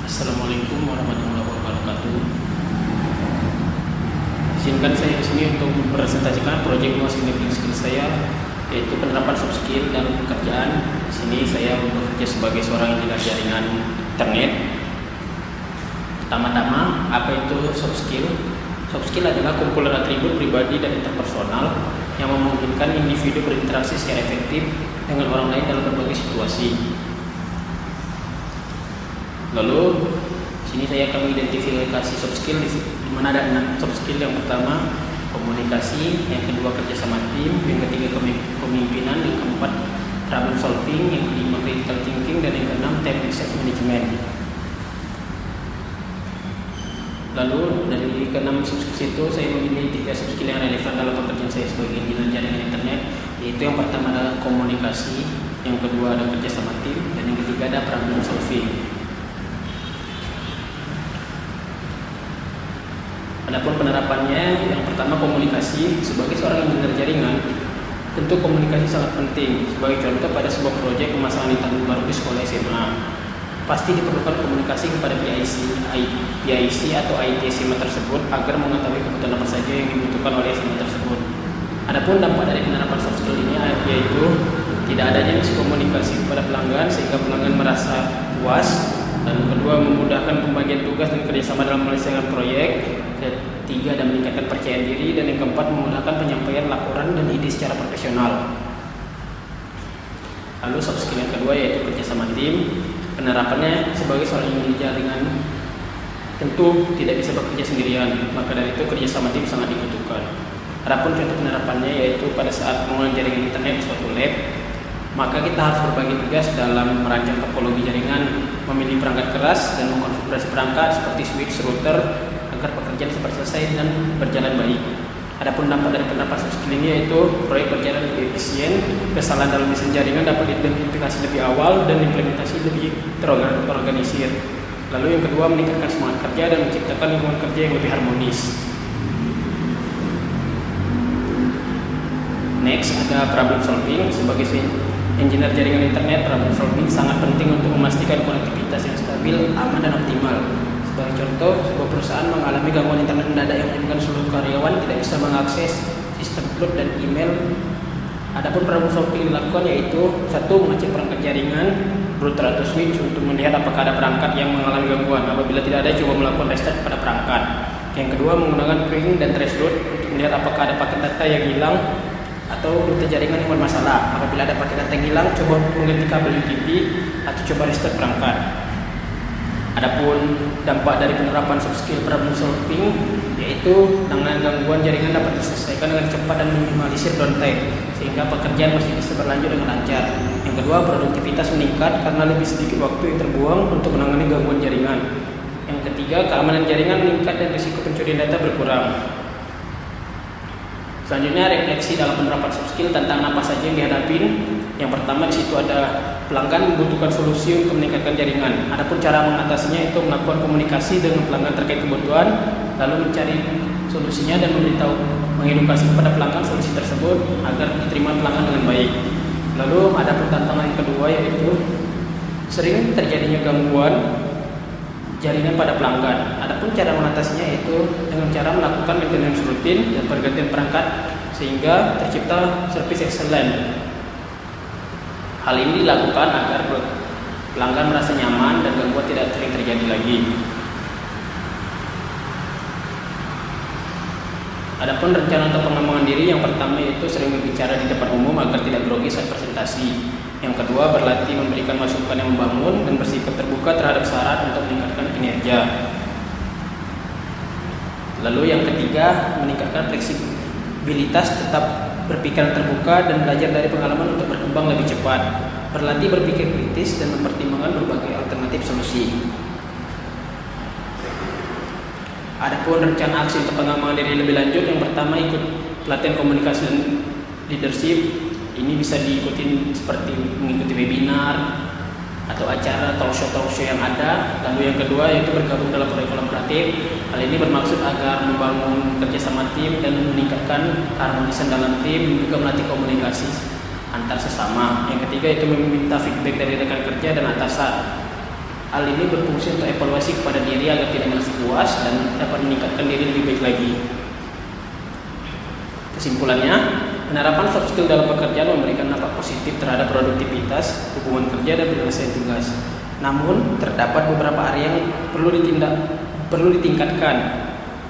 Assalamualaikum warahmatullahi wabarakatuh. Izinkan saya di sini untuk mempresentasikan proyek luas enabling skill saya, yaitu penerapan soft skill dan pekerjaan. Di sini saya bekerja sebagai seorang engineer jaringan internet. Pertama-tama, apa itu soft skill? Soft skill adalah kumpulan atribut pribadi dan interpersonal yang memungkinkan individu berinteraksi secara efektif dengan orang lain dalam berbagai situasi. Lalu sini saya akan mengidentifikasi soft skill di mana ada 6 soft skill. Yang pertama komunikasi, yang kedua kerjasama tim, yang ketiga kepemimpinan, yang keempat problem solving, yang kelima critical thinking, dan yang keenam time resource management. Lalu dari keenam soft skill itu saya memilih 3 soft skill yang relevan dalam pekerjaan saya sebagai engineer jaringan internet, yaitu yang pertama adalah komunikasi, yang kedua ada kerjasama tim, dan yang ketiga ada problem solving. Adapun penerapannya, yang pertama komunikasi. Sebagai seorang engineer jaringan, tentu komunikasi sangat penting. Sebagai contoh, pada sebuah proyek pemasangan internet baru di sekolah SMA, pasti diperlukan komunikasi kepada PIC atau IT SMA tersebut agar mengetahui kebutuhan apa saja yang dibutuhkan oleh SMA tersebut. Adapun dampak dari penerapan soft skill ini yaitu tidak adanya miskomunikasi kepada pelanggan sehingga pelanggan merasa puas, dan kedua memudahkan pembagian tugas dan kerjasama dalam menyelesaikan proyek, ketiga dan meningkatkan percaya diri, dan yang keempat memudahkan penyampaian laporan dan ide secara profesional. Lalu soft skill yang kedua yaitu kerjasama tim. Penerapannya sebagai seorang engineer jaringan tentu tidak bisa bekerja sendirian, maka dari itu kerjasama tim sangat dibutuhkan. Adapun contoh penerapannya yaitu pada saat penggunaan jaringan internet di suatu lab, maka kita harus berbagi tugas dalam merancang topologi jaringan, memilih perangkat keras, dan mengkonfigurasi perangkat seperti switch, router agar pekerjaan cepat selesai dan berjalan baik. Adapun dampak dari penerapan soft skill ini yaitu proyek berjalan lebih efisien, kesalahan dalam desain jaringan dapat diidentifikasi lebih awal, dan implementasi lebih terorganisir. Lalu yang kedua meningkatkan semangat kerja dan menciptakan lingkungan kerja yang lebih harmonis. Next ada problem solving. Sebagai engineer jaringan internet, problem solving sangat penting untuk memastikan konektivitas yang stabil, aman, dan optimal. Sebagai contoh, sebuah perusahaan mengalami gangguan internet mendadak yang menyebabkan seluruh karyawan tidak bisa mengakses sistem cloud dan email. Adapun problem solving yang dilakukan yaitu satu, mengecek perangkat jaringan, router atau switch untuk melihat apakah ada perangkat yang mengalami gangguan. Apabila tidak ada, coba melakukan restart pada perangkat. Yang kedua, menggunakan ping dan threshold untuk melihat apakah ada paket data yang hilang atau rute jaringan yang bermasalah. Apabila ada paket data yang hilang, coba mengganti kabel UTP atau coba restart perangkat. Adapun dampak dari penerapan soft skill problem solving yaitu dengan gangguan jaringan dapat diselesaikan dengan cepat dan minimalisir downtime sehingga pekerjaan masih bisa berlanjut dengan lancar. Yang kedua, produktivitas meningkat karena lebih sedikit waktu yang terbuang untuk menangani gangguan jaringan. Yang ketiga, keamanan jaringan meningkat dan risiko pencurian data berkurang. Selanjutnya, refleksi dalam penerapan soft skill, tantangan apa saja yang dihadapi. Yang pertama, di situ ada pelanggan membutuhkan solusi untuk meningkatkan jaringan. Adapun cara mengatasinya itu melakukan komunikasi dengan pelanggan terkait kebutuhan, lalu mencari solusinya dan mengedukasi kepada pelanggan solusi tersebut agar diterima pelanggan dengan baik. Lalu ada tantangan yang kedua yaitu sering terjadinya gangguan jaringan pada pelanggan. Adapun cara mengatasinya yaitu dengan cara melakukan maintenance rutin dan pergantian perangkat sehingga tercipta service excellent. Hal ini dilakukan agar pelanggan merasa nyaman dan gangguan tidak sering terjadi lagi. Adapun rencana untuk pengembangan diri, yang pertama yaitu sering berbicara di depan umum agar tidak grogi saat presentasi. Yang kedua, berlatih memberikan masukan yang membangun dan bersikap terbuka terhadap saran untuk meningkatkan kinerja. Lalu yang ketiga, meningkatkan fleksibilitas, tetap berpikiran terbuka dan belajar dari pengalaman untuk berkembang lebih cepat. Berlatih berpikir kritis dan mempertimbangkan berbagai alternatif solusi. Adapun rencana aksi untuk pengembangan diri lebih lanjut, yang pertama ikut pelatihan komunikasi dan leadership. Ini bisa diikuti seperti mengikuti webinar atau acara talk show yang ada. Lalu yang kedua yaitu bergabung dalam proyek kolaboratif. Hal ini bermaksud agar membangun kerjasama tim dan meningkatkan keharmonisan dalam tim, juga melatih komunikasi antar sesama. Yang ketiga yaitu meminta feedback dari rekan kerja dan atasan. Hal ini berfungsi untuk evaluasi kepada diri agar tidak merasa puas dan dapat meningkatkan diri lebih baik lagi. Kesimpulannya, penerapan soft skill dalam pekerjaan memberikan dampak positif terhadap produktivitas, hubungan kerja, dan penyelesaian tugas. Namun, terdapat beberapa area yang perlu ditingkatkan.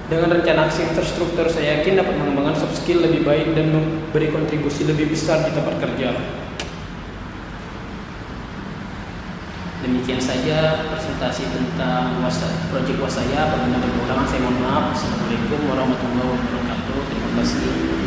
Dengan rencana aksi yang terstruktur, saya yakin dapat mengembangkan soft skill lebih baik dan memberi kontribusi lebih besar di tempat kerja. Demikian saja presentasi tentang proyek UAS saya. Apabila ada kekurangan, saya mohon maaf. Assalamualaikum warahmatullahi wabarakatuh. Terima kasih.